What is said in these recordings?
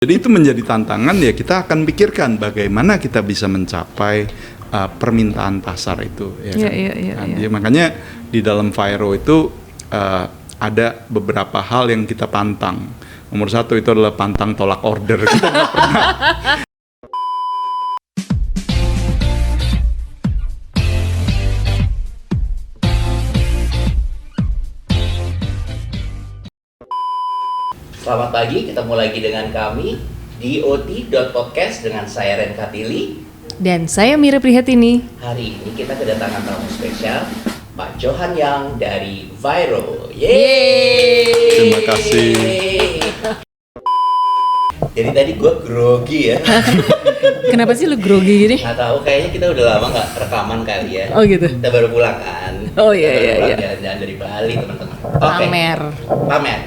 Jadi itu menjadi tantangan ya, kita akan pikirkan bagaimana kita bisa mencapai permintaan pasar itu ya kan. Jadi makanya di dalam Vairo itu ada beberapa hal yang kita pantang. Nomor satu itu adalah pantang tolak order. Kita nggak pernah. Selamat pagi, ketemu lagi dengan kami di ot.podcast dengan saya Ren Katili. Dan saya Mira Prihatini. Hari ini kita kedatangan tamu spesial, Pak Johan Yang dari Vairo. Yeay! Terima kasih. Jadi tadi gue grogi ya. Kenapa sih lu grogi gini? Nggak tahu, kayaknya kita udah lama nggak rekaman kali ya. Oh gitu. Kita baru pulang kan. Oh iya. Jalan-jalan dari Bali teman-teman. Pamer. Pamer.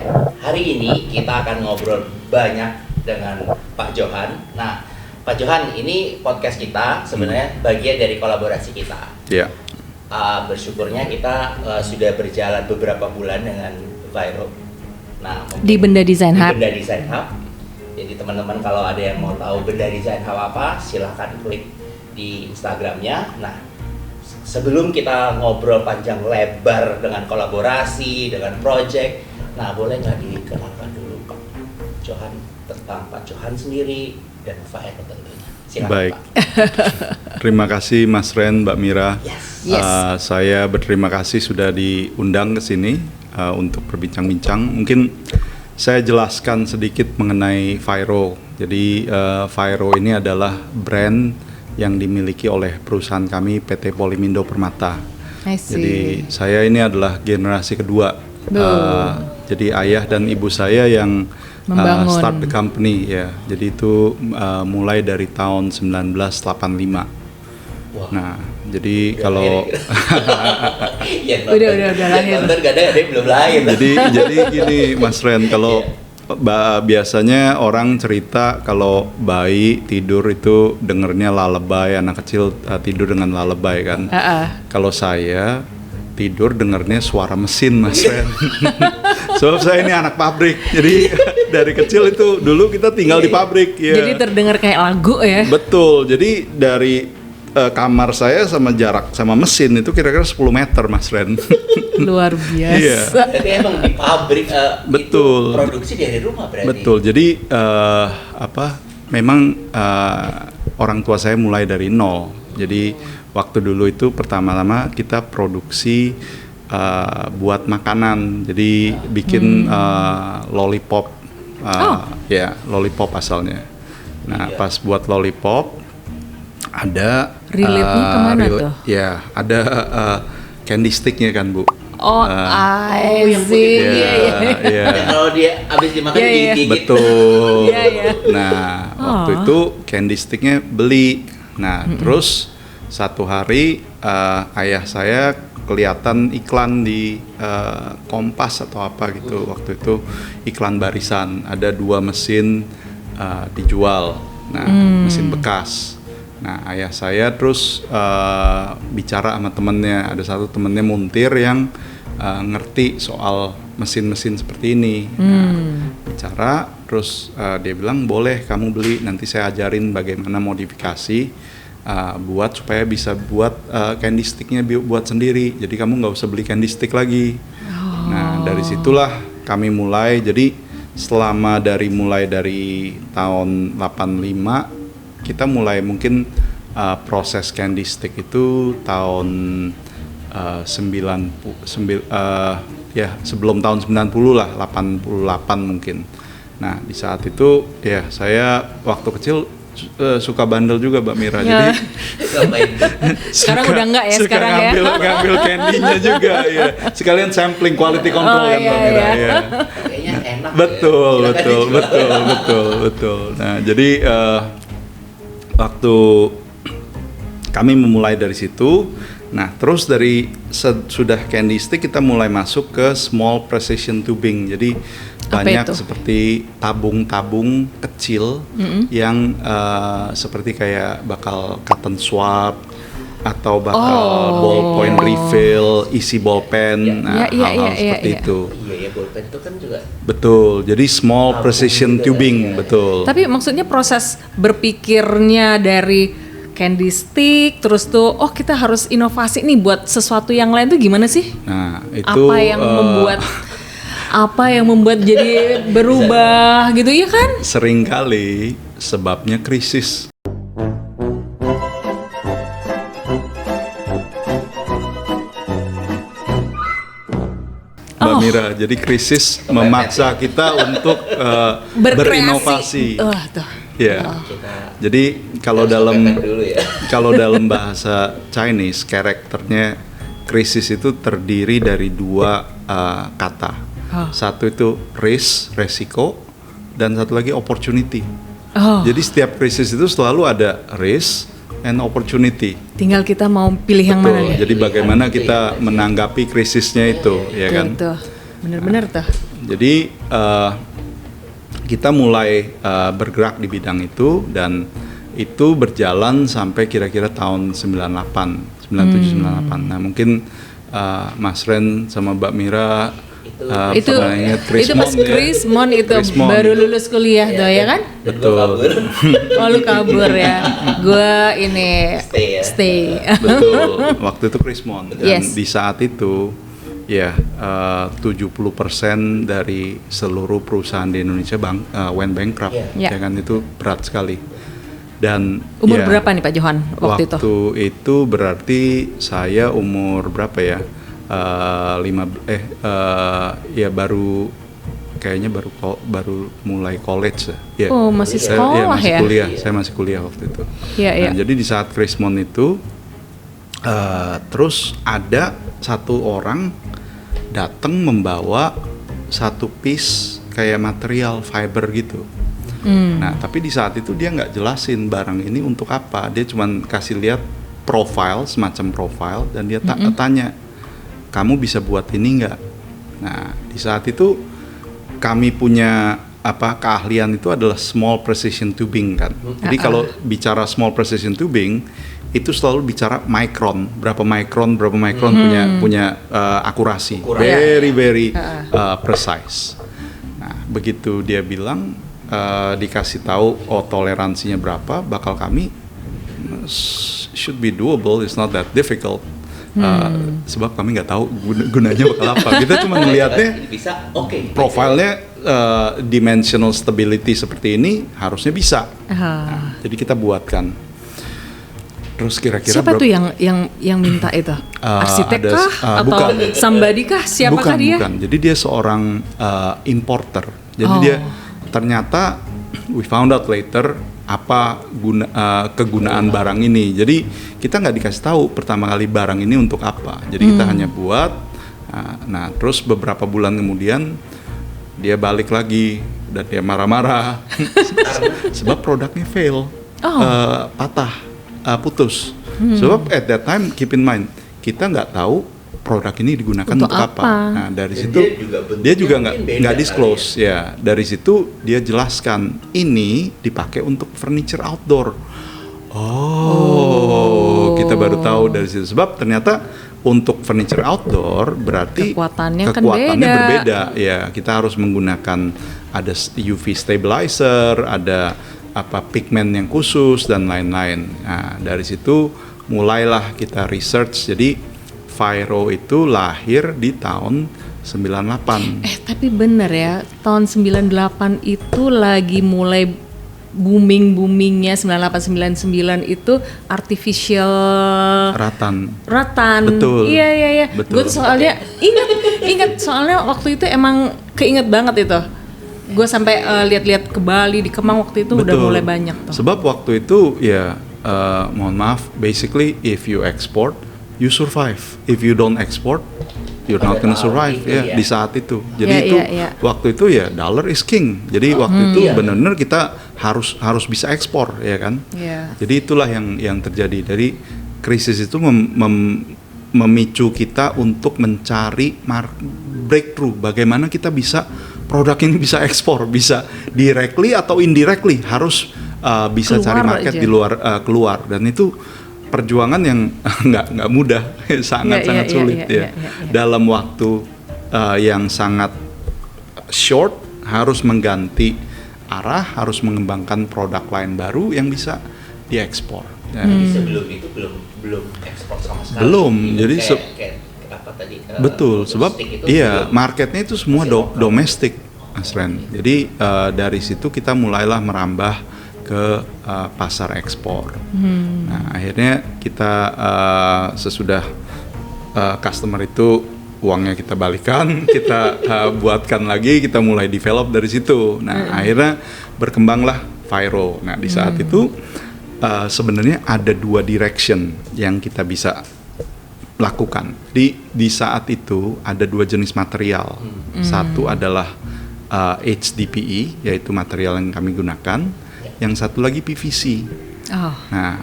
Hari ini kita akan ngobrol banyak dengan Pak Johan. Nah, Pak Johan, ini podcast kita sebenarnya bagian dari kolaborasi kita. Ya. Bersyukurnya kita sudah berjalan beberapa bulan dengan Vairo. Nah, Di Benda Design Hub. Di Benda Design Hub. Jadi teman-teman kalau ada yang mau tahu Benda Design Hub apa, silahkan klik di Instagramnya. Nah, sebelum kita ngobrol panjang lebar dengan kolaborasi, dengan project, nah boleh nggak dikenalkan dulu Pak Johan tentang Pak Johan sendiri dan Vairo tentunya. Silakan Baik. Pak. Terima kasih Mas Ren, Mbak Mira. Yes. Saya berterima kasih sudah diundang ke sini untuk berbincang-bincang. Mungkin saya jelaskan sedikit mengenai Vairo. Jadi Vairo ini adalah brand yang dimiliki oleh perusahaan kami PT Polimindo Permata. Jadi saya ini adalah generasi kedua. Jadi ayah dan ibu saya yang start the company ya. Jadi itu mulai dari tahun 1985. Wah. Nah, jadi kalau udah lahir. Nonton gak ada yang belum lahir. jadi gini Mas Ren, kalau biasanya orang cerita kalau bayi tidur itu dengernya lalebay, anak kecil tidur dengan lalebay kan. Kalau saya tidur dengernya suara mesin Mas Ren. Sebab saya ini anak pabrik, jadi dari kecil itu dulu kita tinggal di pabrik ya. Jadi terdengar kayak lagu ya. Betul, jadi dari kamar saya sama jarak sama mesin itu kira-kira 10 meter Mas Ren. Luar biasa. Iya. Jadi emang di pabrik Betul. itu produksi dari rumah berarti. Betul. Jadi memang orang tua saya mulai dari nol. Jadi waktu dulu itu pertama-tama kita produksi buat makanan. Jadi bikin lollipop. Ya, lollipop asalnya. Nah, pas buat lollipop ada relate-nya kemana tuh? Ya, ada candy stick-nya kan, Bu. Oh, I see. Iya. Kalau dia habis dimakan digigit. Betul. Iya. Nah, waktu itu candy stick-nya beli. Nah, terus satu hari ayah saya kelihatan iklan di Kompas atau apa gitu. Waktu itu iklan barisan, ada 2 mesin dijual. Nah, mesin bekas. Nah, ayah saya terus bicara sama temennya. Ada satu temennya montir yang ngerti soal mesin-mesin seperti ini. Nah, bicara, terus dia bilang boleh kamu beli. Nanti saya ajarin bagaimana modifikasi buat supaya bisa buat candy stick-nya buat sendiri. Jadi kamu nggak usah beli candy stick lagi. Nah, dari situlah kami mulai. Jadi mulai dari tahun 85 kita mulai mungkin proses candy stick itu tahun sebelum tahun 90 lah, 88 mungkin. Nah, di saat itu ya saya waktu kecil suka bandel juga Mbak Mira. Jadi sekarang udah enggak ya sekarang ngambil candy-nya juga ya. Sekalian sampling quality control kan Mbak Mira ya. Kayaknya enak. Betul. Nah, jadi waktu kami memulai dari situ, nah terus dari sudah candy stick kita mulai masuk ke small precision tubing. Jadi banyak seperti tabung-tabung kecil yang seperti kayak bakal cotton swab atau bakal ballpoint refill, isi ballpen, hal-hal seperti itu. Iya, bullpen itu kan juga Betul. Jadi small Tabung precision juga tubing, kan, ya. betul. Tapi maksudnya proses berpikirnya dari candy stick terus tuh oh kita harus inovasi nih buat sesuatu yang lain tuh gimana sih? Nah, itu Apa yang membuat jadi berubah gitu ya kan? seringkali sebabnya krisis. Mbak Mira, jadi krisis memaksa kita untuk berinovasi. Tuh. Ya. kita Jadi kalau harus dalam kepepet dulu ya. kalau dalam bahasa Chinese, karakternya krisis itu terdiri dari dua kata. Satu itu risk, resiko, dan satu lagi opportunity. Oh, Jadi setiap krisis itu selalu ada risk and opportunity. tinggal kita mau pilih yang mana nih? Jadi bagaimana kita menanggapi krisisnya itu, ya kan? Tuh. Bener-bener tuh. Jadi kita mulai bergerak di bidang itu dan itu berjalan sampai kira-kira tahun 98, 97, 98. Nah mungkin Mas Ren sama Mbak Mira Itu pernah ingat Chris itu pas Mon, ya? Chris Mon itu Chris Mon. baru lulus kuliah tuh ya kan? Betul. Oh lu kabur ya. Gua ini Stay ya. stay. Betul. Waktu itu Chris Mon dan Yes. di saat itu ya 70% dari seluruh perusahaan di Indonesia went bankrupt. Iya. Ya kan itu berat sekali. Dan Umur ya, berapa nih Pak Johan waktu itu? itu berarti saya umur berapa ya? Ya baru kayaknya baru mulai college ya. Oh, masih sekolah masih ya? kuliah. Saya masih kuliah waktu itu. Iya, iya. Nah, jadi di saat Krismon itu terus ada satu orang datang membawa satu piece kayak material fiber gitu. Nah, tapi di saat itu dia nggak jelasin barang ini untuk apa. Dia cuman kasih lihat profile, semacam profile, dan dia tanya, kamu bisa buat ini nggak? Nah, di saat itu kami punya keahlian itu adalah small precision tubing kan. Jadi kalau bicara small precision tubing itu selalu bicara micron, berapa micron punya akurasi, very precise. Nah, begitu dia bilang dikasih tahu toleransinya berapa, bakal kami should be doable, it's not that difficult. Sebab kami nggak tahu gunanya bakal apa. Kita cuma melihatnya bisa, oke. profilnya dimensional stability seperti ini harusnya bisa. Nah, jadi kita buatkan. Terus kira-kira Siapa tuh yang minta itu? Arsitek ada, kah atau bukan. somebody kah? Siapakah dia? Bukan. Jadi dia seorang importer. Jadi dia ternyata we found out later apa kegunaan barang ini. Jadi kita nggak dikasih tahu pertama kali barang ini untuk apa. Jadi kita hanya buat. Nah, terus beberapa bulan kemudian dia balik lagi dan dia marah-marah sebab produknya fail, patah, putus. Sebab at that time keep in mind kita nggak tahu produk ini digunakan Untuk untuk apa. Nah dari Dan situ dia juga mungkin beda nggak kali disclose ya. Dari situ dia jelaskan ini dipakai untuk furniture outdoor. Kita baru tahu dari situ sebab ternyata untuk furniture outdoor berarti Kekuatannya kan berbeda. Ya kita harus menggunakan ada UV stabilizer, ada pigmen yang khusus dan lain-lain. Nah dari situ mulailah kita research. Jadi Fairo itu lahir di tahun 98. Tapi bener ya, tahun 98 itu lagi mulai booming-boomingnya 98-99 itu artificial Ratan. Betul. Betul. Iya. Betul. Gue soalnya ingat soalnya waktu itu emang keinget banget itu. Gue sampai lihat-lihat ke Bali di Kemang waktu itu udah mulai banyak tuh. Sebab waktu itu ya mohon maaf, basically if you export you survive. If you don't export, you're not gonna survive ya di saat itu. Jadi waktu itu ya dollar is king. Jadi waktu itu benar-benar kita harus bisa ekspor ya kan. Jadi itulah yang terjadi. Dari krisis itu memicu kita untuk mencari breakthrough. Bagaimana kita bisa produk ini bisa ekspor, bisa directly atau indirectly harus bisa Keluar cari market aja. di luar keluar, dan itu perjuangan yang nggak mudah, sangat sulit ya. Dalam waktu yang sangat short, harus mengganti arah, harus mengembangkan produk lain baru yang bisa diekspor. Jadi sebelum itu belum ekspor sama sekali. Belum, jadi kayak apa tadi? Betul, sebab iya marketnya itu semua domestik, Mas Ren. Jadi dari situ kita mulailah merambah ke pasar ekspor. Nah akhirnya kita sesudah customer itu uangnya kita balikan, kita buatkan lagi, kita mulai develop dari situ. Nah akhirnya berkembanglah Vairo. Nah di saat itu sebenarnya ada 2 direction yang kita bisa lakukan. Di saat itu ada 2 jenis material. Satu adalah HDPE, yaitu material yang kami gunakan. Yang satu lagi PVC. Nah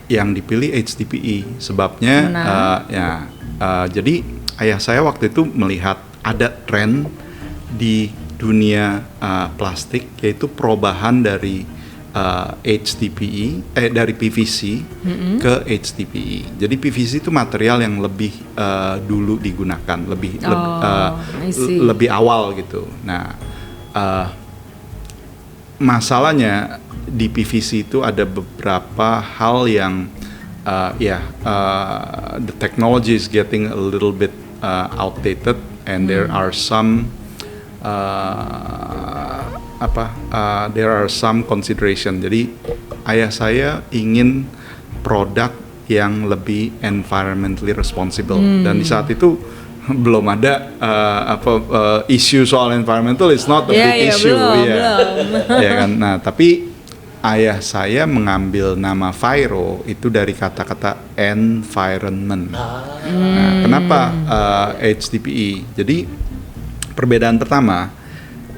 yang dipilih HDPE. Sebabnya jadi ayah saya waktu itu melihat ada tren di dunia plastik, yaitu perubahan dari HDPE dari PVC ke HDPE. Jadi PVC itu material yang lebih dulu digunakan, lebih awal gitu. Nah, masalahnya di PVC itu ada beberapa hal yang the technology is getting a little bit outdated, and there are some there are some consideration. Jadi ayah saya ingin produk yang lebih environmentally responsible, dan di saat itu belum ada isu soal environmental, is not a big issue, belum. Ya kan. Nah tapi ayah saya mengambil nama Vairo itu dari kata-kata environment. Nah, kenapa HDPE? Jadi perbedaan pertama,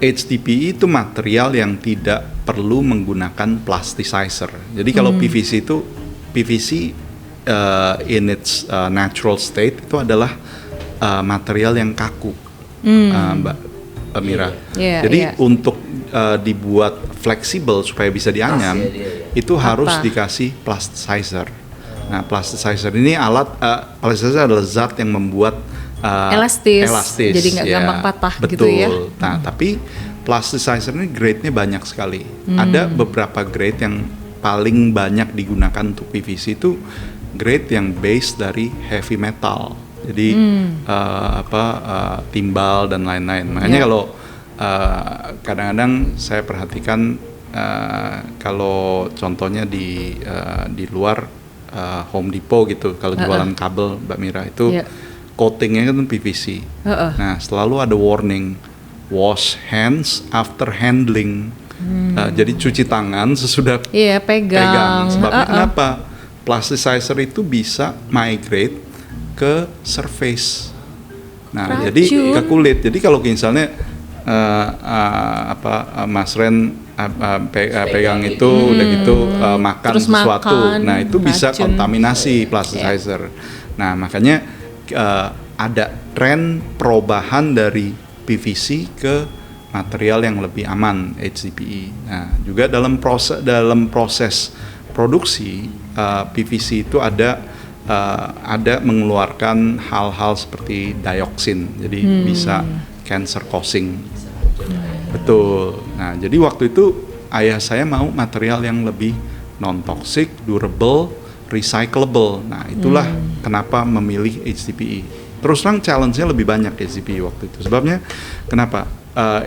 HDPE itu material yang tidak perlu menggunakan plasticizer. Jadi kalau PVC itu in its natural state itu adalah material yang kaku, Mbak Mira. Jadi untuk dibuat fleksibel supaya bisa dianyam, itu harus dikasih plasticizer. Nah, plasticizer ini plasticizer adalah zat yang membuat elastis, jadi nggak gampang patah. Betul. Gitu ya. Nah, tapi plasticizer ini grade-nya banyak sekali. Ada beberapa grade yang paling banyak digunakan untuk PVC itu grade yang base dari heavy metal. Jadi timbal dan lain-lain. Makanya kalau kadang-kadang saya perhatikan kalau contohnya di luar Home Depot gitu, kalau jualan kabel, Mbak Mira, itu coatingnya kan PVC. Nah, selalu ada warning, wash hands after handling. Jadi cuci tangan sesudah pegang. Sebabnya kenapa? Plasticizer itu bisa migrate ke surface. Nah, jadi ke kulit. Jadi kalau misalnya Mas Ren pegang itu udah gitu makan terus sesuatu, nah itu bisa racun. kontaminasi plasticizer. Nah, makanya ada tren perubahan dari PVC ke material yang lebih aman, HDPE. Nah, juga dalam proses produksi PVC itu ada mengeluarkan hal-hal seperti dioksin, jadi bisa cancer causing. Betul. Nah, jadi waktu itu ayah saya mau material yang lebih non-toxic, durable, recyclable. Nah, itulah kenapa memilih HDPE. Terus terang challenge-nya lebih banyak HDPE waktu itu. Sebabnya kenapa?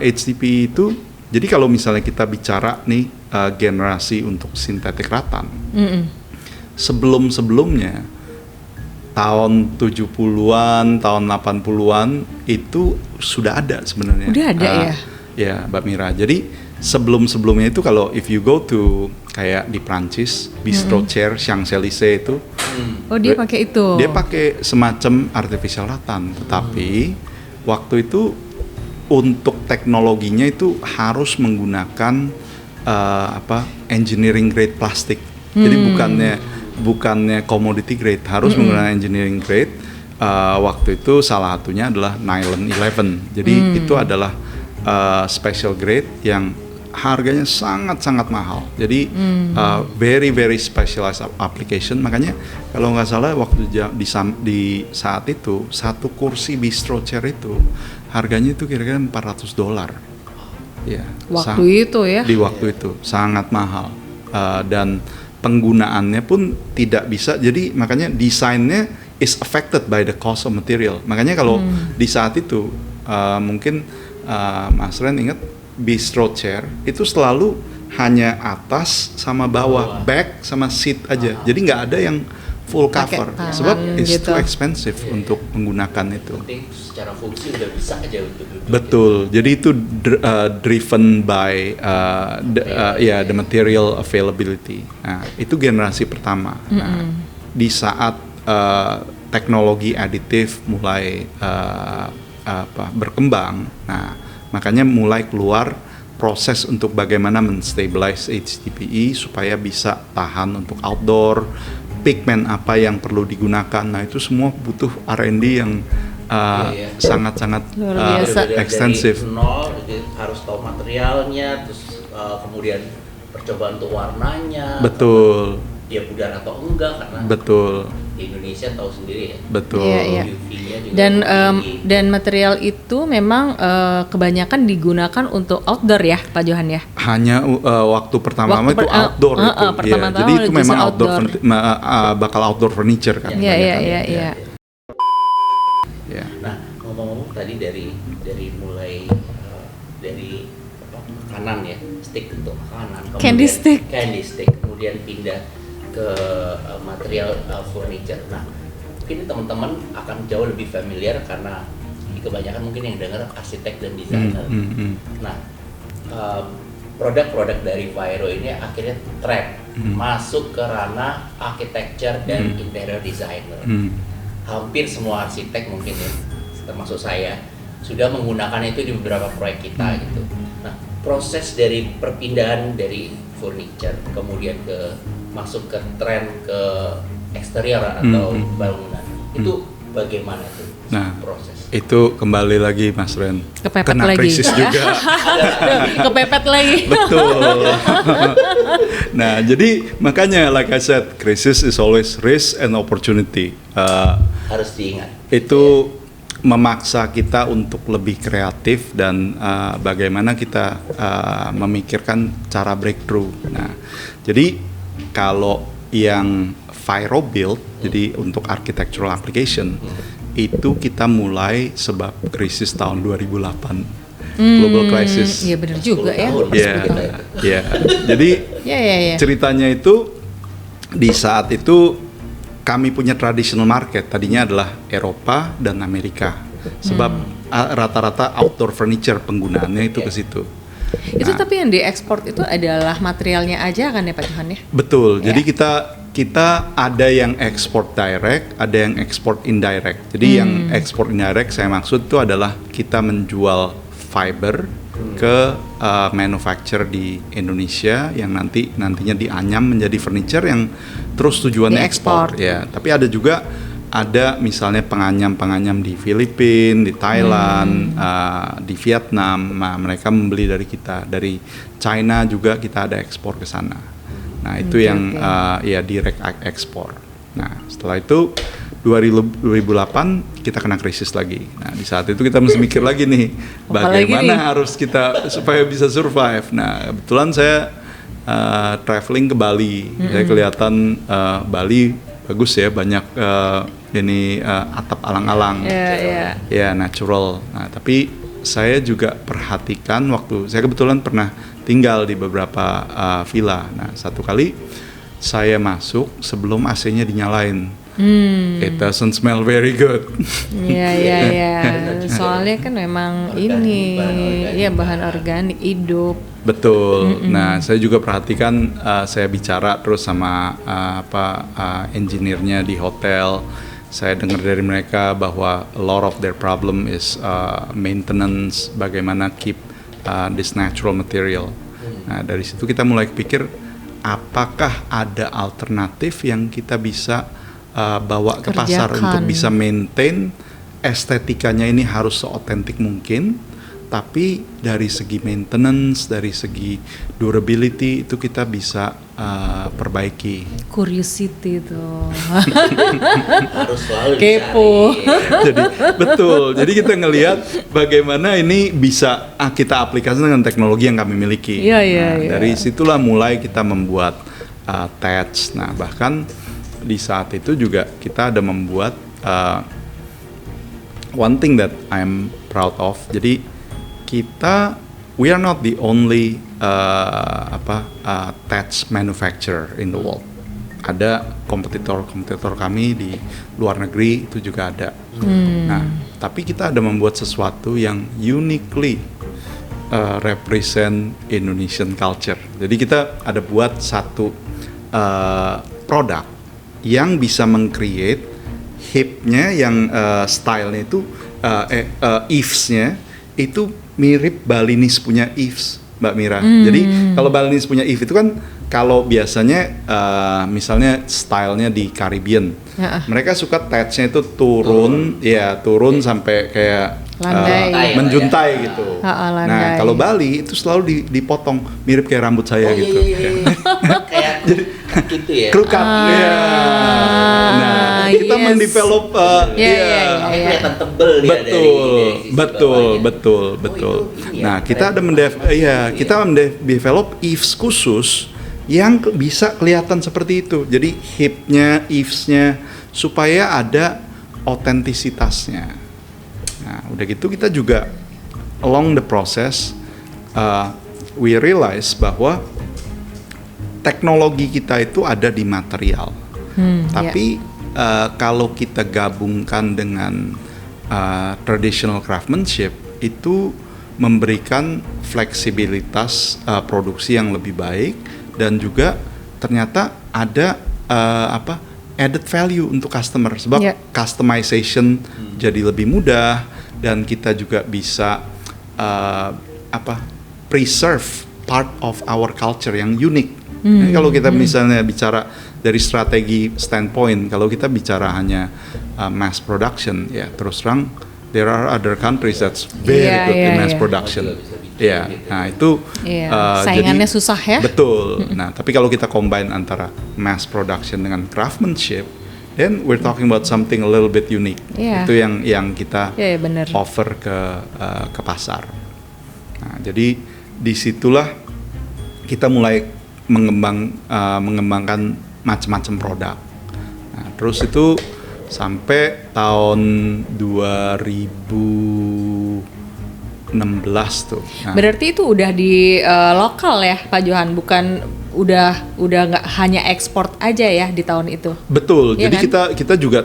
HDPE itu, jadi kalau misalnya kita bicara nih generasi untuk sintetik rattan, sebelum-sebelumnya tahun 70-an, tahun 80-an itu sudah ada sebenarnya. Udah ada ya? Ya, Mbak Mira. Jadi sebelum-sebelumnya itu kalau if you go to kayak di Prancis, bistro chair Champs-Élysées itu, dia pakai itu. Dia pakai semacam artificial rattan, tetapi waktu itu untuk teknologinya itu harus menggunakan engineering grade plastik. Jadi bukannya commodity grade, harus menggunakan engineering grade. Waktu itu salah satunya adalah nylon 11. Jadi itu adalah special grade yang harganya sangat-sangat mahal. Jadi very very specialized application. Makanya kalau nggak salah waktu di saat itu satu kursi bistro chair itu harganya itu kira-kira $400. Ya. Waktu itu ya. Di waktu itu sangat mahal. Dan penggunaannya pun tidak bisa. Jadi makanya desainnya is affected by the cost of material. Makanya kalau di saat itu mungkin Mas Ren ingat bistro chair itu selalu hanya atas sama bawah, back sama seat aja. Jadi nggak ada yang full cover sebab it's too expensive untuk menggunakan itu. Penting secara fungsi udah bisa aja untuk duduk. Betul. Jadi itu driven by the material availability. Nah, itu generasi pertama. Nah, di saat teknologi aditif mulai berkembang, nah makanya mulai keluar proses untuk bagaimana menstabilize HDPE supaya bisa tahan untuk outdoor, pigment apa yang perlu digunakan. Nah itu semua butuh R&D yang sangat-sangat ekstensif. Dari nol, harus tahu materialnya, terus kemudian percobaan untuk warnanya. Betul. Dia pudar atau enggak karena betul. Di Indonesia tahu sendiri ya. Betul. Iya. Dan material itu memang kebanyakan digunakan untuk outdoor ya, Pak Johan ya. Hanya waktu pertama itu outdoor itu. Jadi itu memang bakal outdoor furniture kan. Iya. Nah, ngomong-ngomong tadi dari mulai dari makanan ya, stick untuk makanan, candy stick, kemudian pindah ke material furniture. Nah, mungkin teman-teman akan jauh lebih familiar karena kebanyakan mungkin yang dengar arsitek dan desainer. Nah, produk-produk dari Vairo ini akhirnya trend masuk ke ranah architecture dan interior designer. Hampir semua arsitek mungkin ya, termasuk saya, sudah menggunakan itu di beberapa proyek kita gitu. Nah, proses dari perpindahan dari furniture kemudian masuk ke tren ke eksterior atau bangunan itu bagaimana tuh proses? Itu kembali lagi Mas Ren, kepepet kena lagi. krisis juga. Kepepet lagi. Betul. Nah jadi makanya like I said, crisis is always risk and opportunity. Harus diingat. Itu memaksa kita untuk lebih kreatif dan bagaimana kita memikirkan cara breakthrough. Nah jadi kalau yang Vairo build, jadi untuk architectural application, itu kita mulai sebab krisis tahun 2008, global crisis. Iya benar juga ya. Iya. Jadi ceritanya itu di saat itu kami punya traditional market, tadinya adalah Eropa dan Amerika, sebab rata-rata outdoor furniture penggunaannya itu ke situ. Itu tapi yang diekspor itu adalah materialnya aja kan ya Pak Johan ya? Betul. Jadi kita ada yang ekspor direct, ada yang ekspor indirect. Jadi yang ekspor indirect saya maksud itu adalah kita menjual fiber ke manufacturer di Indonesia yang nantinya dianyam menjadi furniture yang terus tujuannya ekspor. Ya, tapi ada juga misalnya penganyam di Filipina, di Thailand, di Vietnam. Nah, mereka membeli dari kita. Dari China juga kita ada ekspor ke sana. Nah, itu yang direct ekspor. Nah, setelah itu 2008 kita kena krisis lagi. Nah, di saat itu kita mesti mikir lagi nih, bagaimana harus kita supaya bisa survive. Nah, kebetulan saya traveling ke Bali. Saya kelihatan Bali bagus ya, banyak atap alang-alang. Ya, natural. Nah, tapi saya juga perhatikan waktu saya kebetulan pernah tinggal di beberapa villa. Nah, satu kali saya masuk sebelum AC-nya dinyalain. It doesn't smell very good. Iya. Soalnya kan memang bahan organik hidup. Betul. Nah, saya juga perhatikan, saya bicara terus sama engineer-nya di hotel. Saya dengar dari mereka bahwa a lot of their problem is maintenance, bagaimana keep this natural material. Nah, dari situ kita mulai pikir apakah ada alternatif yang kita bisa bawa ke pasar untuk bisa maintain estetikanya ini harus seotentik mungkin, tapi dari segi maintenance, dari segi durability itu kita bisa perbaiki. Curiosity tuh. Harus selalu Kepo. dicari. Jadi betul. Jadi kita ngelihat bagaimana ini bisa kita aplikasikan dengan teknologi yang kami miliki. Iya, iya, Nah, iya. dari situlah mulai kita membuat TEDx. Nah, bahkan di saat itu juga kita ada membuat one thing that I'm proud of. Jadi we are not the only TEDx manufacturer in the world. Ada kompetitor kami di luar negeri itu juga ada. Nah, tapi kita ada membuat sesuatu yang uniquely represent Indonesian culture. Jadi kita ada buat satu produk yang bisa meng-create hip-nya yang style-nya itu Eves-nya itu mirip Balinese punya Eves, Mbak Mira. Jadi kalau Balinese punya Eves itu kan kalau biasanya misalnya stylenya di Caribbean, mereka suka touch-nya itu turun sampai kayak Landai. menjuntai gitu. Landai. Nah kalau Bali itu selalu dipotong mirip kayak rambut saya gitu. Kayak gitu ya. Kerukat. Nah kita yes. mendevelop Kelihatan tebel dia betul. itu ini ya, Nah, kita ada mendevelop eaves khusus yang bisa kelihatan seperti itu. Jadi hipnya, eavesnya supaya ada otentisitasnya. Nah, udah gitu kita juga along the process we realize bahwa teknologi kita itu ada di material. Tapi kalau kita gabungkan dengan traditional craftsmanship itu memberikan fleksibilitas produksi yang lebih baik dan juga ternyata ada added value untuk customer sebab customization jadi lebih mudah dan kita juga bisa preserve part of our culture yang unik. Jadi kalau kita misalnya bicara dari strategi standpoint, kalau kita bicara hanya mass production, ya terus terang there are other countries that's very good in mass production. Ya, nah itu saingannya jadi, susah ya. Betul. Nah, tapi kalau kita combine antara mass production dengan craftsmanship, then we're talking about something a little bit unique. Itu yang kita offer ke pasar. Nah, jadi disitulah kita mulai mengembangkan macam-macam produk. Nah, terus itu sampai tahun 2016 tuh. Nah, berarti itu udah di lokal ya Pak Johan, bukan udah nggak hanya ekspor aja ya di tahun itu. Betul. Ya jadi kan? kita juga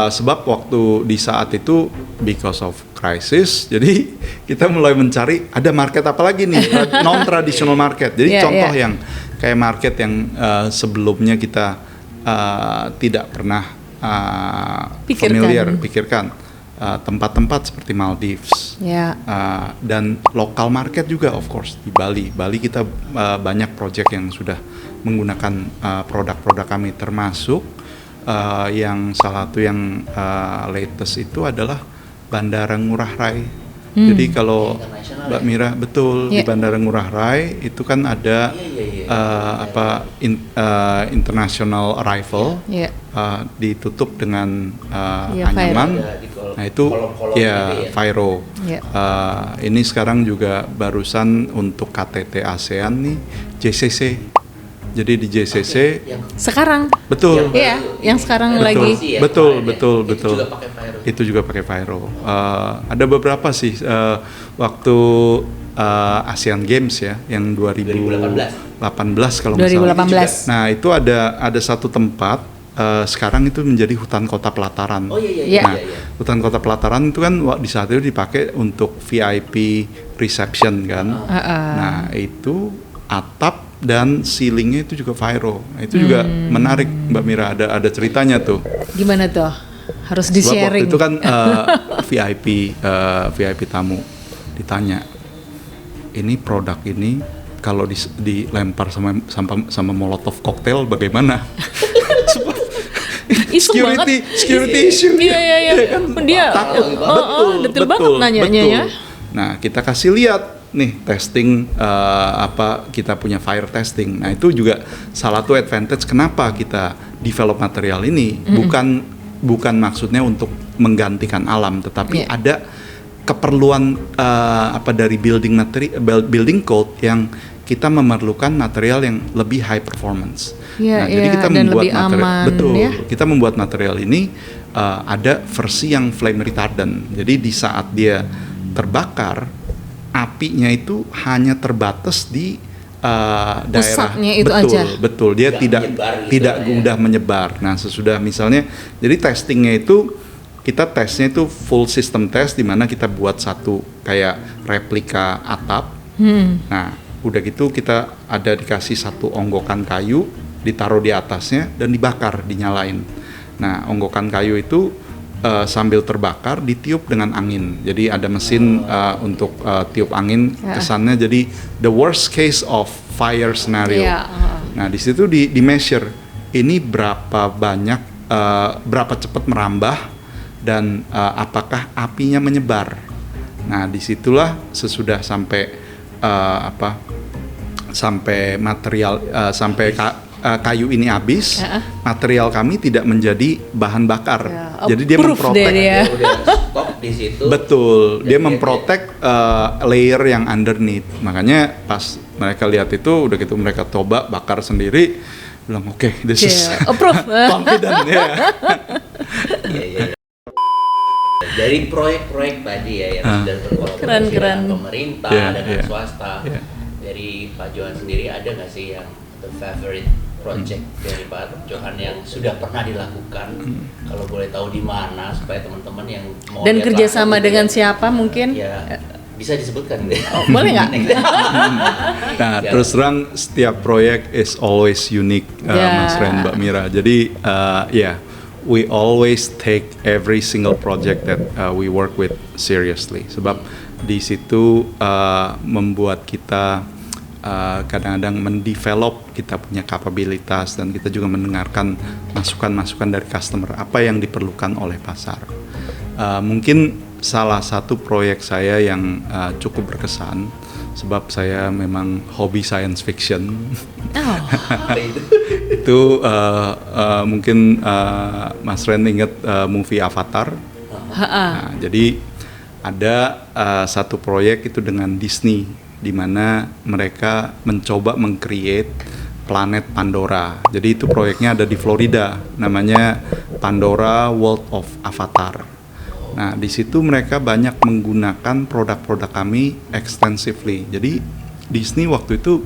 sebab waktu di saat itu because of crisis, jadi kita mulai mencari ada market apa lagi nih non traditional market. Jadi contoh yang kayak market yang sebelumnya kita tidak pernah pikirkan tempat-tempat seperti Maldives dan local market juga of course di Bali. Bali kita banyak project yang sudah menggunakan produk-produk kami termasuk yang salah satu yang latest itu adalah Bandara Ngurah Rai. Jadi kalau Mbak Mira betul di Bandara Ngurah Rai itu kan ada international arrival ditutup dengan anyaman. Nah itu Fairo. Ini sekarang juga barusan untuk KTT ASEAN nih JCC. Jadi di JCC sekarang betul. Iya, yang sekarang lagi. Betul. Itu juga pakai Fairo. Ada beberapa sih waktu Asian Games ya yang 2018 kalau nggak salah. Nah itu ada satu tempat sekarang itu menjadi hutan kota pelataran. Nah hutan kota pelataran itu kan di saat itu dipakai untuk VIP reception kan. Nah itu atap dan ceilingnya itu juga Fairo. Nah, itu juga menarik Mbak Mira, ada ceritanya tuh. Gimana tuh? Harus di-sharing. Waktu itu kan VIP tamu ditanya, ini produk ini kalau dilempar sama molotov cocktail bagaimana? Security issue. Iya. Kan? Dia detail banget nanyanya ya. Nah, kita kasih lihat nih testing kita punya fire testing. Nah, itu juga salah satu advantage kenapa kita develop material ini. Bukan maksudnya untuk menggantikan alam, tetapi ada keperluan dari building code yang kita memerlukan material yang lebih high performance. Jadi kita dan membuat lebih material, aman, betul. Ya? Kita membuat material ini ada versi yang flame retardant. Jadi di saat dia terbakar, apinya itu hanya terbatas di daerah. Pusatnya itu betul, aja. Betul. Dia tidak mudah menyebar. Nah, sesudah misalnya, jadi testingnya itu kita tesnya itu full system test, di mana kita buat satu kayak replika atap. Nah, udah gitu kita ada dikasih satu onggokan kayu, ditaruh di atasnya dan dibakar, dinyalain. Nah, onggokan kayu itu sambil terbakar ditiup dengan angin. Jadi ada mesin untuk tiup angin, kesannya jadi the worst case of fire scenario. Nah, di situ di measure ini berapa banyak, berapa cepat merambah dan apakah apinya menyebar. Nah, disitulah sesudah sampai sampai material kayu ini habis, material kami tidak menjadi bahan bakar. Jadi dia memprotek. Dia udah stop di situ. Betul, dia memprotek layer yang underneath. Makanya pas mereka lihat itu, udah gitu mereka coba bakar sendiri, bilang oke, this is confident ya. Dari proyek-proyek tadi ya yang sudah berkolaborasi dengan pemerintah, dengan swasta. Dari Pak Johan sendiri ada nggak sih yang the favorite project dari Pak Johan yang sudah pernah dilakukan? Kalau boleh tahu di mana supaya teman-teman yang mau dan kerjasama dengan siapa mungkin? Ya, bisa disebutkan. Boleh nggak? Nah, terus terang setiap proyek is always unique, Mas Ren, Mbak Mira. Jadi we always take every single project that we work with seriously. Sebab di situ membuat kita kadang-kadang mendevelop kita punya kapabilitas, dan kita juga mendengarkan masukan-masukan dari customer apa yang diperlukan oleh pasar. Mungkin salah satu proyek saya yang cukup berkesan, sebab saya memang hobi science fiction. Itu mungkin Mas Ren ingat movie Avatar. Nah, jadi ada satu proyek itu dengan Disney, di mana mereka mencoba meng-create planet Pandora. Jadi itu proyeknya ada di Florida, namanya Pandora World of Avatar. Nah, di situ mereka banyak menggunakan produk-produk kami extensively. Jadi Disney waktu itu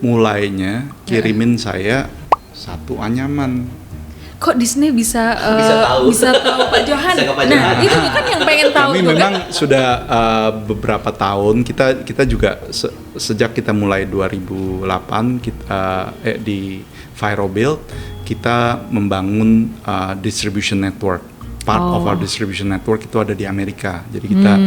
mulainya kirimin saya satu anyaman. Kok Disney bisa tahu Pak Johan? Nah, itu kan yang pengen tahu. Kami memang sudah beberapa tahun, kita juga sejak kita mulai 2008 di Virobuild, kita membangun distribution network. Part of our distribution network itu ada di Amerika. Jadi kita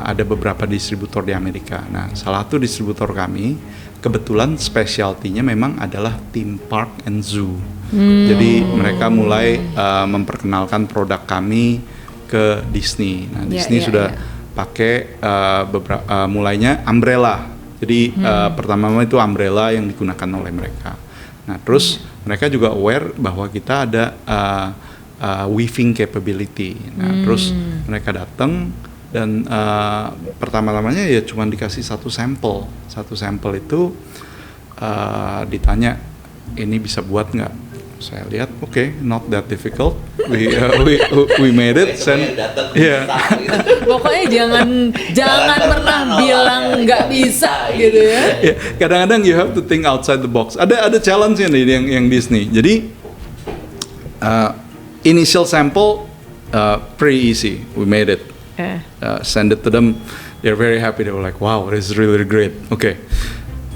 ada beberapa distributor di Amerika. Nah, salah satu distributor kami kebetulan specialty-nya memang adalah theme park and zoo. Jadi mereka mulai memperkenalkan produk kami ke Disney. Nah, Disney sudah pakai mulainya umbrella. Jadi pertama itu umbrella yang digunakan oleh mereka. Nah, terus mereka juga aware bahwa kita ada weaving capability. Nah, terus mereka datang dan pertama-tamanya ya cuma dikasih satu sampel. Satu sampel itu ditanya, ini bisa buat nggak? Saya lihat, okay, not that difficult. We made it. Pokoknya jangan pernah bilang nggak bisa gitu ya. Kadang-kadang you have to think outside the box. Ada challenge-nya nih yang Disney. Jadi initial sample pretty easy. We made it. Send it to them. They're very happy. They were like, wow, this is really great. Okay.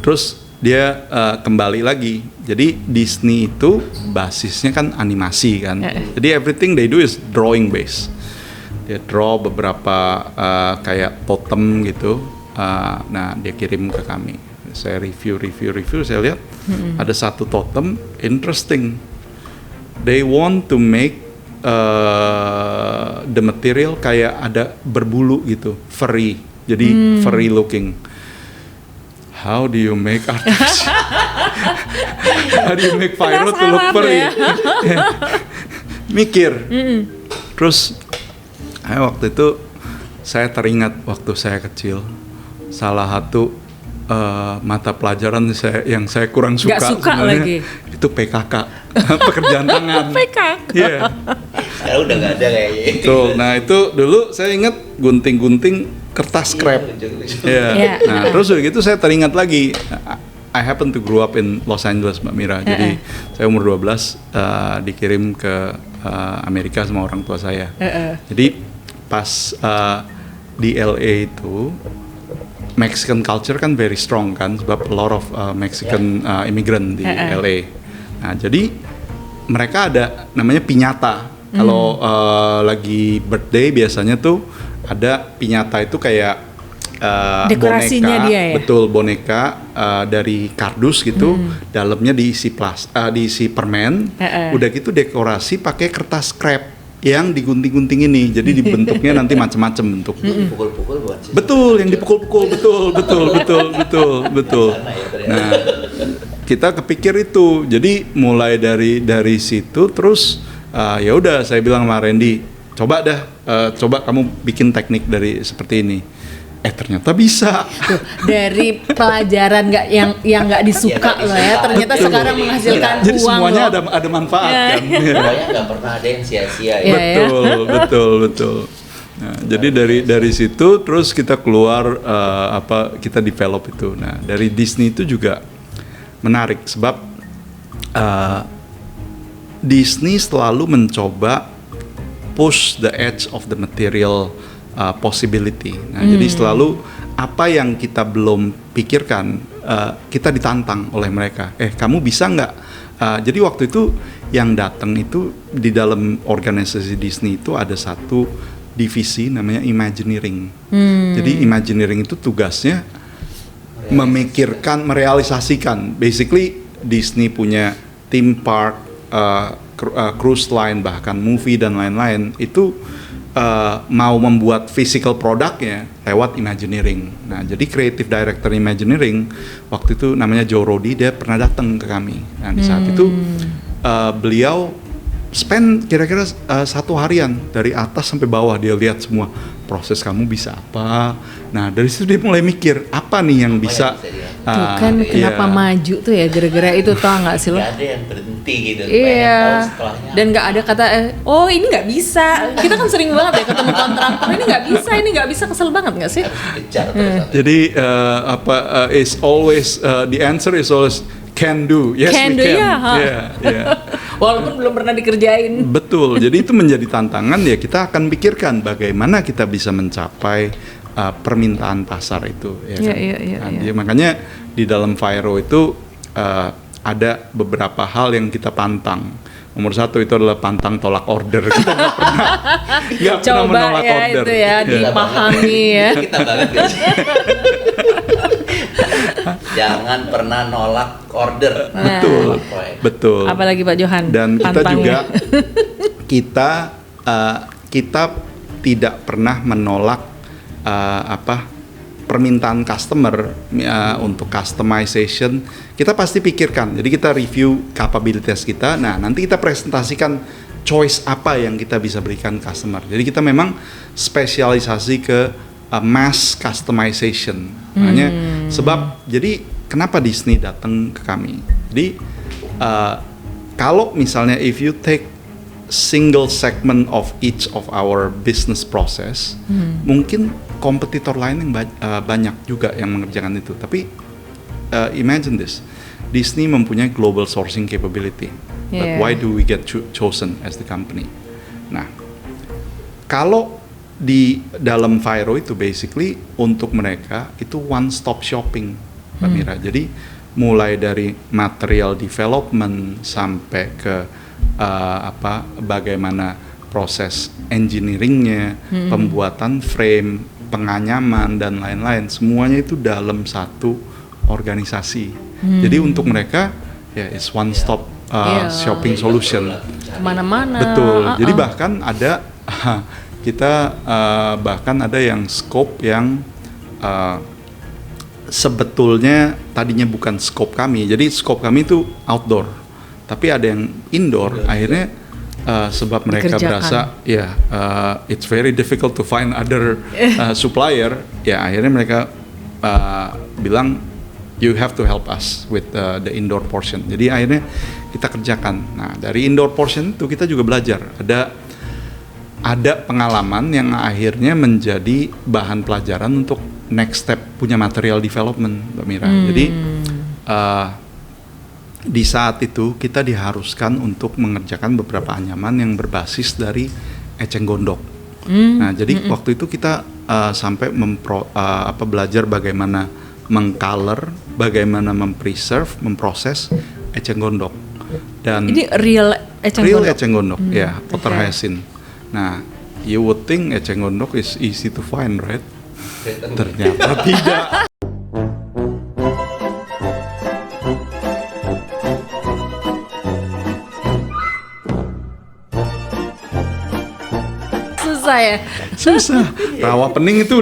Terus dia kembali lagi. Jadi Disney itu basisnya kan animasi kan. Jadi everything they do is drawing base. Dia draw beberapa kayak totem gitu. Nah, dia kirim ke kami. Saya review. Saya lihat ada satu totem interesting. They want to make the material kayak ada berbulu gitu, furry. jadi furry looking. How do you make artificial? How do you make Pyro to look furry? Mikir. Terus waktu itu saya teringat waktu saya kecil, salah satu mata pelajaran yang saya kurang suka, Nggak suka lagi. itu PKK, pekerjaan tangan. PKK. Iya. Sekarang udah nggak ada kayaknya. Betul. Nah itu dulu saya ingat gunting-gunting kertas scrap. Iya. Iya. Nah terus udah gitu saya teringat lagi. I happen to grow up in Los Angeles, Mbak Mira. Jadi saya umur 12 dikirim ke Amerika sama orang tua saya. Jadi pas di LA itu Mexican culture kan very strong kan, sebab a lot of Mexican immigrant di LA. Nah jadi mereka ada namanya piñata. Kalau lagi birthday biasanya tuh ada piñata itu kayak dekorasinya boneka, dia ya? betul, boneka dari kardus gitu, dalamnya diisi diisi permen, udah gitu dekorasi pakai kertas scrap yang digunting-gunting ini, jadi dibentuknya nanti macam-macam bentuk. Dipukul-pukul buat sih. Betul, yang dipukul-pukul, betul. Nah, kita kepikir itu, jadi mulai dari situ terus ya udah saya bilang sama Randy, coba kamu bikin teknik dari seperti ini. Ternyata bisa. Tuh, dari pelajaran yang nggak disuka loh ya, ternyata Betul. sekarang menghasilkan Jadi uang semuanya loh. ada manfaat kan. Pokoknya nggak pernah ada yang sia-sia Iya. ya. Betul. Nah, jadi dari situ terus kita keluar kita develop itu. Nah, dari Disney itu juga menarik sebab Disney selalu mencoba push the edge of the material possibility. Nah, jadi selalu apa yang kita belum pikirkan kita ditantang oleh mereka. Kamu bisa nggak? Jadi waktu itu yang datang itu di dalam organisasi Disney itu ada satu divisi namanya Imagineering. Jadi Imagineering itu tugasnya memikirkan, merealisasikan. Basically Disney punya theme park, cruise line, bahkan movie dan lain-lain itu mau membuat physical produknya lewat Imagineering. Nah, jadi creative director Imagineering waktu itu namanya Joe Rodi, dia pernah datang ke kami. Nah, di saat itu beliau spend kira-kira 1 harian dari atas sampai bawah, dia lihat semua proses kamu bisa apa. Nah, dari situ dia mulai mikir apa nih yang bisa. Tuh kan kenapa maju tuh ya gara-gara itu, tau nggak sih lo? Nggak ada yang berhenti gitu. Iya. Pengen tahu setelahnya. Dan nggak ada kata oh ini nggak bisa. Kita kan sering banget ya ketemu kontraktor, ini nggak bisa, kesel banget nggak sih? Harus dikejar terus. Jadi is always the answer is always can do. Yes, Can we do, can. ya, ha. Yeah. Walaupun belum pernah dikerjain. Betul. Jadi itu menjadi tantangan ya, kita akan pikirkan bagaimana kita bisa mencapai permintaan pasar itu ya kan. Nah, jadi makanya di dalam Fyro itu ada beberapa hal yang kita pantang. Nomor 1 itu adalah pantang tolak order. Kita nggak pernah Coba menolak ya order. itu ya, dipahami ya. Kita banget gak sih? Jangan pernah nolak order. Betul. Apalagi Pak Johan. Dan kita pantangnya. juga kita tidak pernah menolak permintaan customer untuk customization. Kita pasti pikirkan. Jadi kita review kapabilitas kita. Nah, nanti kita presentasikan choice apa yang kita bisa berikan customer. Jadi kita memang spesialisasi ke mass customization. Makanya sebab jadi kenapa Disney datang ke kami. Jadi kalau misalnya if you take single segment of each of our business process, mungkin kompetitor lain yang banyak juga yang mengerjakan itu. Tapi imagine this, Disney mempunyai global sourcing capability, but why do we get chosen as the company? Nah, kalau di dalam Fyro itu basically untuk mereka itu one stop shopping, Mbak Mira. Jadi mulai dari material development sampai ke bagaimana proses engineeringnya, pembuatan frame, penganyaman dan lain-lain, semuanya itu dalam satu organisasi. Jadi untuk mereka ya it's one stop shopping solution. Kemana-mana. Betul. Jadi bahkan ada kita bahkan ada yang scope yang sebetulnya tadinya bukan scope kami. Jadi scope kami itu outdoor, tapi ada yang indoor. Akhirnya sebab mereka Dikerjakan. berasa it's very difficult to find other supplier. Ya akhirnya mereka bilang you have to help us with the indoor portion. Jadi akhirnya kita kerjakan. Nah dari indoor portion itu kita juga belajar. Ada pengalaman yang akhirnya menjadi bahan pelajaran untuk next step punya material development, Mbak Mira. Jadi di saat itu kita diharuskan untuk mengerjakan beberapa anyaman yang berbasis dari eceng gondok. Nah, jadi waktu itu kita sampai belajar bagaimana mengcolor, bagaimana mempreserve, memproses eceng gondok. Dan Ini real eceng real gondok? eceng gondok, ya, Potter okay. hyacinth. Nah, you would think eceng gondok is easy to find, right? Ternyata tidak. Susah ya? Susah. Rawa pening itu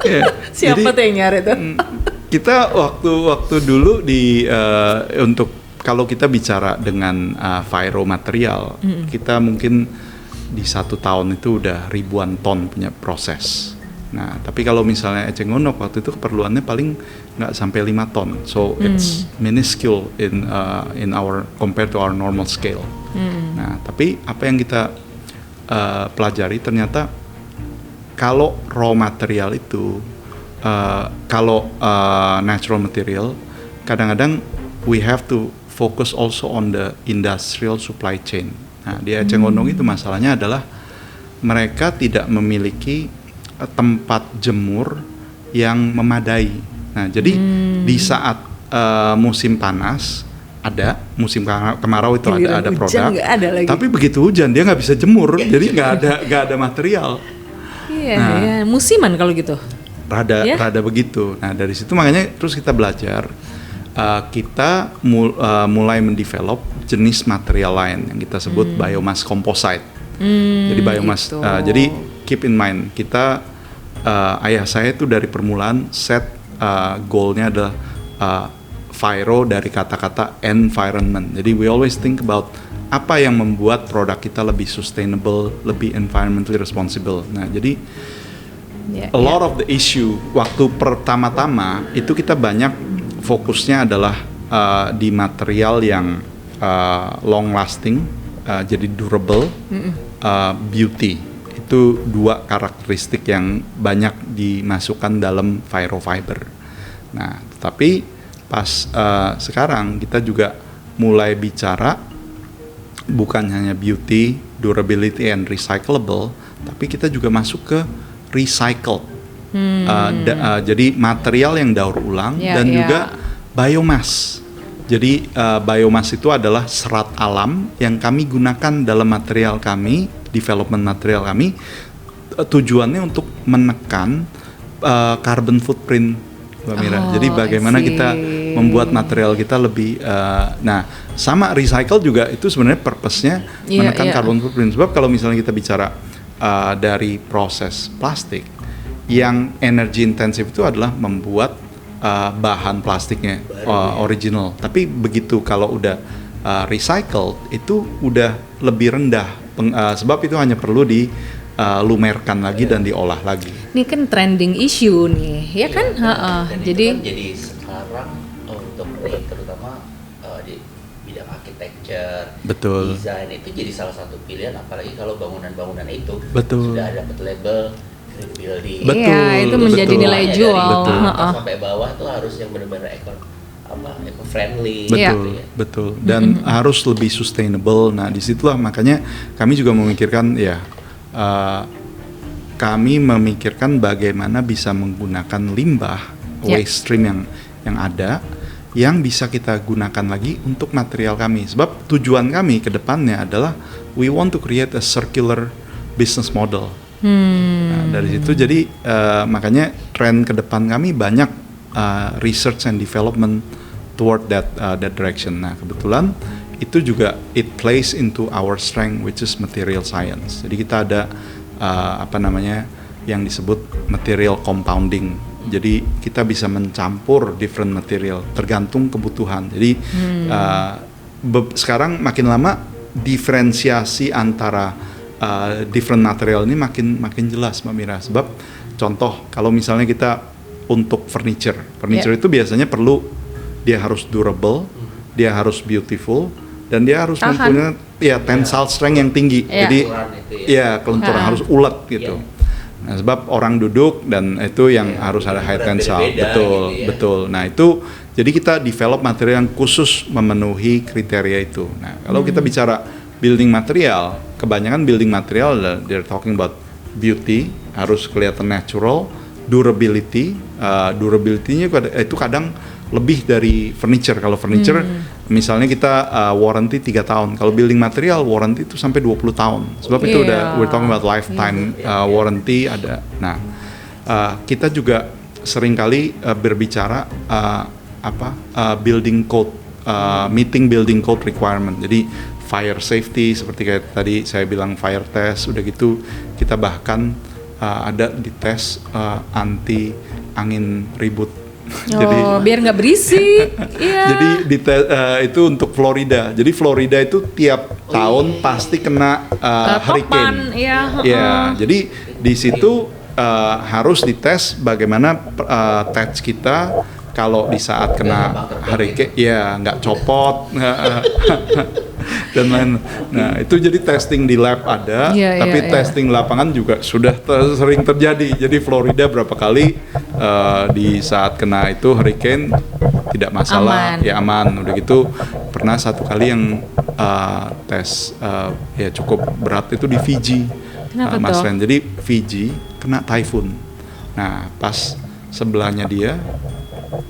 ya. Siapa tuh yang nyari tuh? Kita waktu dulu untuk kalau kita bicara dengan Fairo material, kita mungkin di 1 tahun itu udah ribuan ton punya proses. Nah, tapi kalau misalnya eceng gondok waktu itu keperluannya paling nggak sampai 5 ton, so it's minuscule in our compared to our normal scale. Nah, tapi apa yang kita pelajari ternyata kalau raw material itu kalau natural material kadang-kadang we have to focus also on the industrial supply chain. Nah, di eceng gondok itu masalahnya adalah mereka tidak memiliki tempat jemur yang memadai. Nah, jadi di saat musim panas ada, musim kemarau itu Giliran ada hujan produk, nggak ada lagi. tapi begitu hujan dia nggak bisa jemur, jadi nggak ada material. Iya, Nah. ya. Musiman kalau gitu. Rada begitu. Nah dari situ makanya terus kita belajar, kita mulai mendevelop jenis material lain yang kita sebut biomass composite. Jadi biomass, gitu. jadi keep in mind kita ayah saya itu dari permulaan set goalnya adalah Fairo dari kata-kata environment. Jadi we always think about apa yang membuat produk kita lebih sustainable, lebih environmentally responsible. Nah jadi a lot of the issue waktu pertama-tama itu kita banyak fokusnya adalah di material yang long lasting, jadi durable, beauty. Itu 2 karakteristik yang banyak dimasukkan dalam Fairo Fiber. Nah, tapi pas sekarang kita juga mulai bicara bukan hanya beauty, durability, and recyclable, tapi kita juga masuk ke recycle. Jadi material yang daur ulang dan juga biomass. Jadi biomass itu adalah serat alam yang kami gunakan dalam material kami, development material kami. Tujuannya untuk menekan carbon footprint, Mbak Mira. Jadi bagaimana kita membuat material kita lebih, nah sama recycle juga itu sebenarnya purpose-nya menekan carbon footprint. Sebab kalau misalnya kita bicara dari proses plastik, yang energi intensif itu adalah membuat bahan plastiknya original. Tapi begitu kalau udah recycled itu udah lebih rendah, sebab itu hanya perlu dilumerkan lagi dan diolah lagi. Ini kan trending issue nih, ya kan? Dan Jadi itu kan jadi sekarang untuk terutama di bidang architecture, Betul. desain itu jadi salah satu pilihan, apalagi kalau bangunan-bangunan itu Betul. sudah dapat label green building. Betul, iya, itu menjadi betul. nilai Dari jual. Betul. atas sampai bawah tuh harus yang benar-benar eco friendly. Iya. Betul, betul. Dan harus lebih sustainable. Nah, disitulah makanya kami juga memikirkan kami memikirkan bagaimana bisa menggunakan limbah waste stream yang ada yang bisa kita gunakan lagi untuk material kami. Sebab tujuan kami ke depannya adalah we want to create a circular business model. Nah, dari situ jadi makanya tren ke depan kami banyak research and development toward that direction. Nah, kebetulan itu juga it plays into our strength which is material science. Jadi kita ada yang disebut material compounding. Jadi kita bisa mencampur different material tergantung kebutuhan. Jadi sekarang makin lama diferensiasi antara different material ini makin jelas, Mbak Mira. Sebab contoh kalau misalnya kita untuk furniture itu biasanya perlu dia harus durable, dia harus beautiful, dan dia harus mempunyai tensile strength yang tinggi. Jadi kelenturan harus ulet gitu. Nah, sebab orang duduk dan itu yang harus ada high tensile. Betul. Nah, itu jadi kita develop material yang khusus memenuhi kriteria itu. Nah, kalau kita bicara building material, kebanyakan building material they're talking about beauty, harus kelihatan natural, durability. Durability-nya itu kadang lebih dari furniture. Kalau furniture misalnya kita warranty 3 tahun. Kalau building material warranty itu sampai 20 tahun. Sebab itu udah we're talking about lifetime warranty ada. Nah, kita juga seringkali berbicara building code, meeting building code requirement. Jadi fire safety seperti kayak tadi saya bilang fire test, udah gitu kita bahkan ada di tes anti angin ribut. Jadi biar nggak berisik. Jadi itu untuk Florida. Jadi Florida itu tiap tahun pasti kena hurricane. Jadi di situ harus dites bagaimana tes kita kalau di saat kena hurricane, nggak copot. Dan lain. Nah, itu jadi testing di lab ada, tapi testing lapangan juga sudah sering terjadi. Jadi Florida berapa kali di saat kena itu hurricane tidak masalah, aman. Udah gitu pernah satu kali yang tes cukup berat itu di Fiji. Mas Ren. Jadi Fiji kena typhoon. Nah, pas sebelahnya dia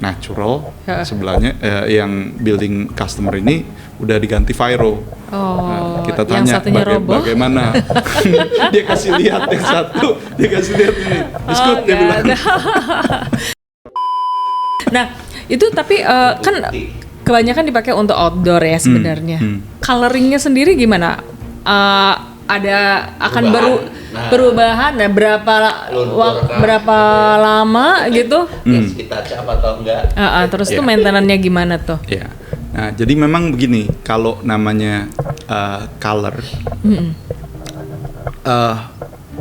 natural, sebelahnya yang building customer ini udah diganti Viro. Kita tanya bagaimana. Dia kasih lihat yang satu, dia kasih lihat ini. Diskut dia bilang. Nah, itu tapi kan kebanyakan dipakai untuk outdoor ya sebenarnya. Coloringnya sendiri gimana? Ada akan perubahan ya berapa lama gitu? Kita cap atau enggak? Terus tuh maintenance-nya gimana tuh? Nah, jadi memang begini, kalau namanya color,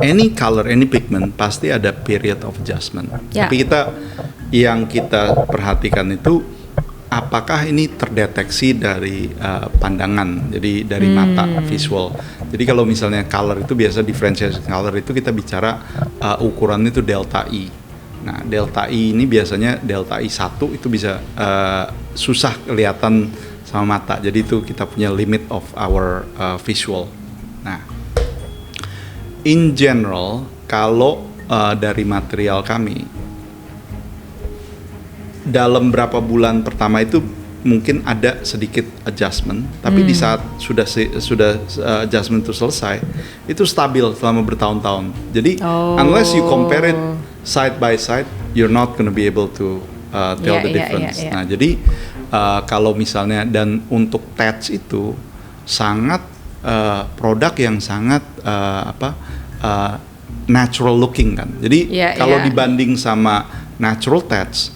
any color, any pigment pasti ada period of adjustment. Tapi yang kita perhatikan itu apakah ini terdeteksi dari pandangan, jadi dari mata visual. Jadi kalau misalnya color itu biasa differentiation color itu kita bicara ukurannya itu delta I. Nah, delta I ini biasanya delta I1 itu bisa susah kelihatan sama mata. Jadi itu kita punya limit of our visual. Nah, in general kalau dari material kami dalam berapa bulan pertama itu mungkin ada sedikit adjustment, tapi di saat sudah adjustment itu selesai, itu stabil selama bertahun-tahun. Jadi unless you compare it side by side, you're not gonna be able to tell the difference. Nah, jadi kalau misalnya dan untuk patch itu sangat produk yang sangat natural looking kan. Jadi kalau dibanding sama natural touch,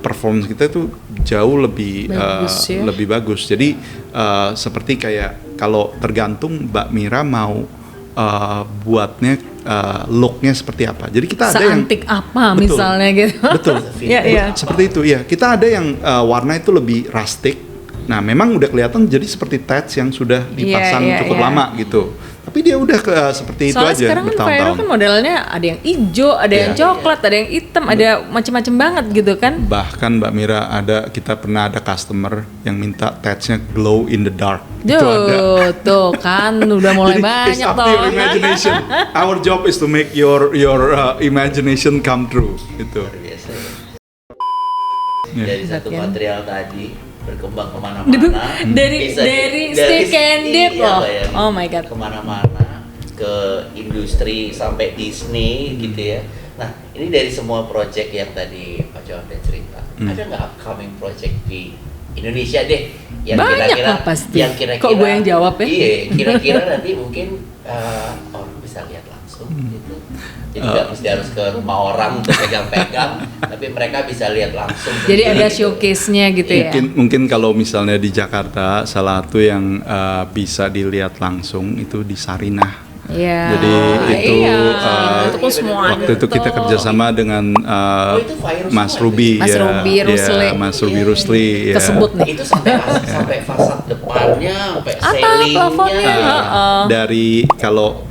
performance kita itu jauh lebih bagus. Jadi seperti kayak kalau tergantung Mbak Mira mau buatnya looknya seperti apa. Jadi kita ada yang seantik apa misalnya gitu. Betul. Seperti itu ya. Kita ada yang warna itu lebih rustic. Nah, memang udah kelihatan jadi seperti touch yang sudah dipasang cukup lama gitu. Tapi dia udah seperti soalnya itu aja sekarang bertahun-tahun. Viro kan modelnya ada yang hijau, ada yang coklat, ada yang hitam, ada macam-macam banget gitu kan. Bahkan Mbak Mira kita pernah ada customer yang minta touch-nya glow in the dark. Tuh kan udah mulai banyak toh. Your imagination. Our job is to make your imagination come true gitu. Dari satu material tadi berkembang kemana-mana. Dari stick candid loh. Oh my god. Kemana-mana, ke industri sampai Disney gitu ya. Nah, ini dari semua project yang tadi Pak Jordan cerita, ada nggak upcoming project di Indonesia deh? Yang banyak kira-kira, lah pasti. Yang kira-kira. Kok gue yang jawab ya? Iya, kira-kira nanti mungkin orang bisa lihat langsung gitu. Jadi nggak mesti harus ke rumah orang untuk pegang-pegang, tapi mereka bisa lihat langsung. Jadi ada showcase-nya gitu ya. Mungkin kalau misalnya di Jakarta salah satu yang bisa dilihat langsung itu di Sarinah. Iya. Jadi itu itu kan semuanya waktu itu kita kerjasama dengan itu virus Mas semua Ruby, Mas ya, Ruby ya, Rusli. Mas Ruby Rusli, ya. Kesebut nih. Itu sampai fasad depannya, sampai plafonnya? ceilingnya. Dari kalau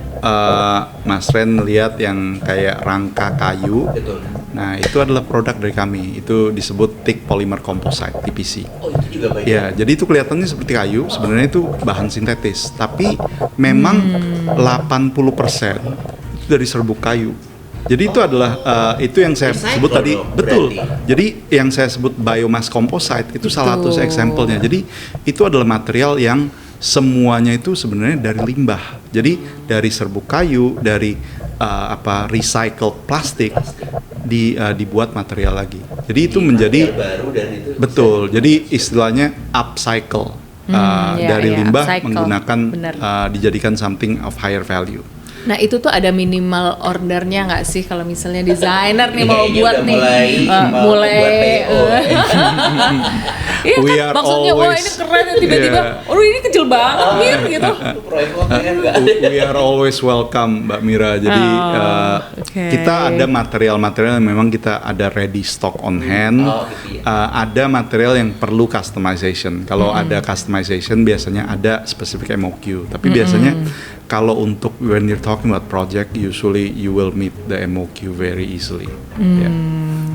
Mas Ren lihat yang kayak rangka kayu, Betul. nah itu adalah produk dari kami. Itu disebut thick polymer composite (TPC). Oh itu juga baik. Ya, jadi itu kelihatannya seperti kayu, sebenarnya itu bahan sintetis. Tapi memang 80% itu dari serbuk kayu. Jadi itu adalah itu yang saya Recycle sebut tadi, dong, betul. berarti. Jadi yang saya sebut biomass composite itu salah satu sampelnya. Jadi itu adalah material yang semuanya itu sebenarnya dari limbah. Jadi dari serbuk kayu, dari recycled plastik dibuat material lagi. Jadi itu menjadi baru dan itu betul. Jadi istilahnya upcycle dari limbah upcycle. menggunakan Benar. dijadikan something of higher value. Nah itu tuh ada minimal ordernya nggak sih kalau misalnya desainer nih Ini mau kayaknya buat udah nih, mulai buat PO. Iya We kan are maksudnya wah always- ini keren tiba-tiba, Yeah. oh ini kecil banget Mir gitu. Itu proyek lokalnya nggak ada. We are always welcome, Mbak Mira. Jadi oke. kita ada material-material yang memang kita ada ready stock on hand. Oh, gitu ya. Ada material yang perlu customization. Kalau ada customization biasanya ada specific MOQ. Tapi biasanya kalau untuk when you're talking about project, usually you will meet the MOQ very easily. Ya.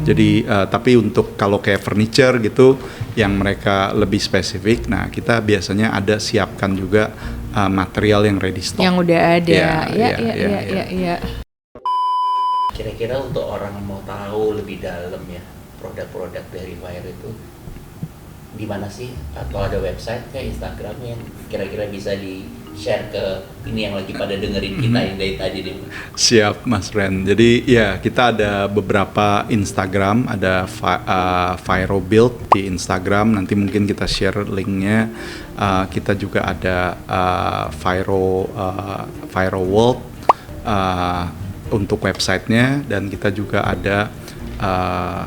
Jadi tapi untuk kalau kayak furniture gitu yang mereka lebih spesifik, nah kita biasanya ada siapkan juga material yang ready stock. Yang udah ada, Ya, ya. Kira-kira untuk orang yang mau tahu lebih dalam ya produk-produk dari Fire itu di mana sih? Atau ada website kayak Instagramnya yang kira-kira bisa di-share ke ini yang lagi pada dengerin kita yang dari tadi deh. Siap Mas Ren. Jadi ya kita ada beberapa Instagram, ada Firo Build di Instagram. Nanti mungkin kita share linknya. Kita juga ada Firo World untuk websitenya, dan kita juga ada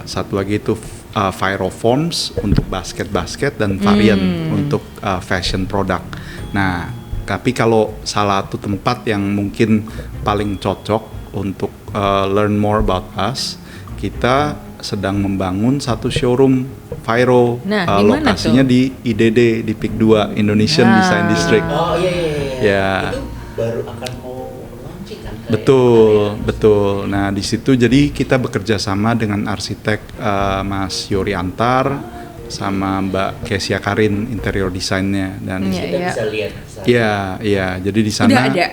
satu lagi itu Firo Forms untuk basket dan varian untuk fashion product. Nah, tapi kalau salah satu tempat yang mungkin paling cocok untuk learn more about us, kita sedang membangun satu showroom Firo. Nah, di mana lokasinya tuh? di IDD di PIK 2 Indonesian Design District. Oh iya. Ya. Itu baru akan mau launching kan? Betul. Nah, di situ jadi kita bekerja sama dengan arsitek Mas Yori Antar sama Mbak Kesia Karin interior desainnya, dan Kita Iya. bisa lihat. iya, jadi di sana Udah ada?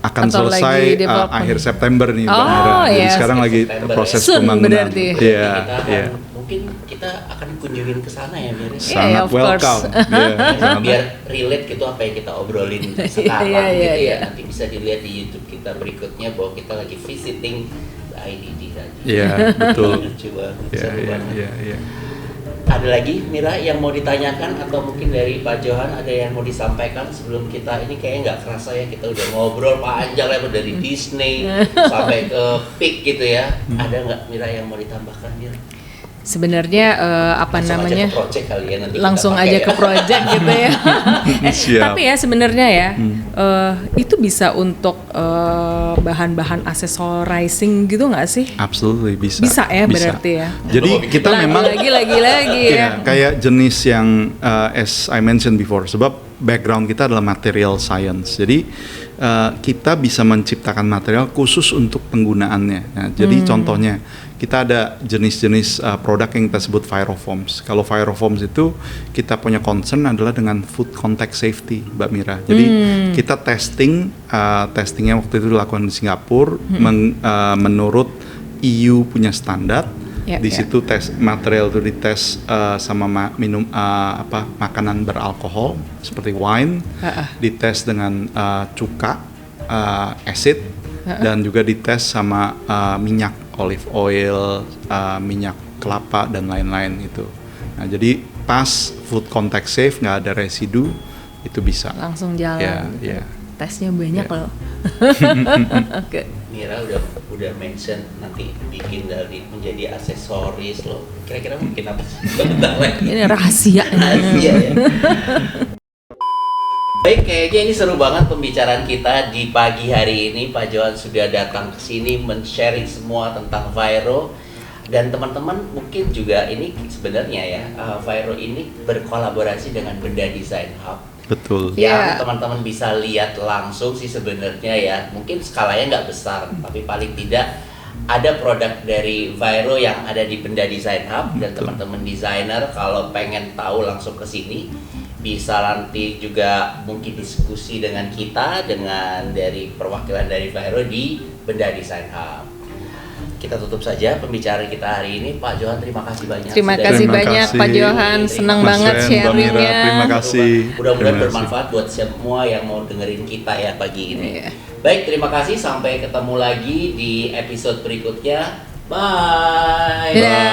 akan Atau selesai lagi development? akhir September nih Mbak Oh, Mira. Jadi yes. sekarang lagi September. proses Soon pembangunan. berarti. Iya, Kita akan, iya. mungkin kita akan kunjungin ke sana ya Mir. Sangat of course. welcome. Iya, sangat Biar relate gitu apa yang kita obrolin sekarang Iya, gitu ya. iya. Nanti bisa dilihat di YouTube kita berikutnya bahwa kita lagi visiting IDD tadi. Iya, betul. Lucu banget, Iya, seru iya, banget. iya. Ada lagi Mira yang mau ditanyakan atau mungkin dari Pak Johan ada yang mau disampaikan sebelum kita ini kayaknya nggak kerasa ya kita udah ngobrol panjang lebar dari Disney sampai ke PIK gitu ya. Ada nggak Mira yang mau ditambahkan Mira? Sebenarnya Langsung aja ke project kali ya nanti kita langsung pakai aja ya. ke project gitu ya. Siap. Tapi ya sebenarnya ya itu bisa untuk bahan-bahan accessorizing gitu nggak sih? Absolutely bisa. Bisa ya berarti ya. Jadi kita memang lagi ya. ya, kayak jenis yang as I mentioned before, sebab background kita adalah material science. Jadi kita bisa menciptakan material khusus untuk penggunaannya. Nah, jadi contohnya kita ada jenis-jenis produk yang kita sebut Firofoams. Kalau Firofoams itu kita punya concern adalah dengan food contact safety, Mbak Mira. Jadi kita testingnya waktu itu dilakukan di Singapura menurut EU punya standar. Ya, Di ya. situ tes material itu dites sama makanan beralkohol seperti wine, dites dengan cuka, acid, dan juga dites sama minyak olive oil, minyak kelapa dan lain-lain itu. Nah, jadi pas food contact safe, nggak ada residu, itu bisa. Langsung jalan. Ya. Tesnya banyak Ya. loh. Oke. Mira udah mention nanti bikin dari menjadi aksesoris loh. Kira-kira mungkin apa sih? Bentar lagi. Ini rahasia. Rahasia ya. Baik, kayaknya ini seru banget pembicaraan kita di pagi hari ini. Pak Johan sudah datang ke sini men-sharing semua tentang Vairo. Dan teman-teman mungkin juga ini sebenarnya ya, Vairo ini berkolaborasi dengan Benda Design Hub. Betul. Yang teman-teman bisa lihat langsung sih sebenarnya ya, mungkin skalanya nggak besar, tapi paling tidak ada produk dari Vairo yang ada di Benda Design Hub. Dan teman-teman desainer kalau pengen tahu langsung ke sini bisa nanti juga mungkin diskusi dengan kita, dengan dari perwakilan dari Vairo di Benda Design Hub. Kita tutup saja pembicaraan kita hari ini. Pak Johan, terima kasih banyak. Terima kasih banyak Pak Johan, senang Mas banget Ren, Mbak Mira, sharingnya. terima kasih. Mudah-mudahan Terima kasih. bermanfaat buat semua yang mau dengerin kita ya pagi ini. Iya. Baik, terima kasih. Sampai ketemu lagi di episode berikutnya. Bye. Dadah.